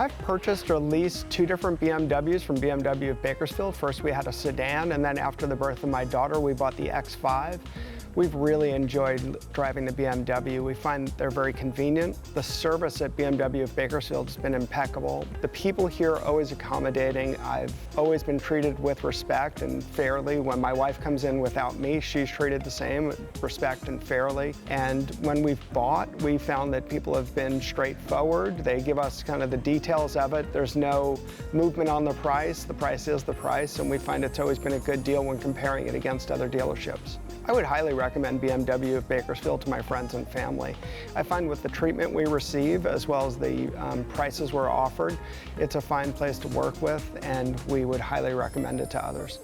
I've purchased or leased 2 different BMWs from BMW of Bakersfield. First we had a sedan, and then after the birth of my daughter we bought the X5. We've really enjoyed driving the BMW. We find they're very convenient. The service at BMW of Bakersfield has been impeccable. The people here are always accommodating. I've always been treated with respect and fairly. When my wife comes in without me, she's treated the same, with respect and fairly. And when we've bought, we found that people have been straightforward. They give us kind of the details of it. There's no movement on the price. The price is the price, and we find it's always been a good deal when comparing it against other dealerships. I would highly recommend BMW of Bakersfield to my friends and family. I find with the treatment we receive, as well as the prices we're offered, it's a fine place to work with, and we would highly recommend it to others.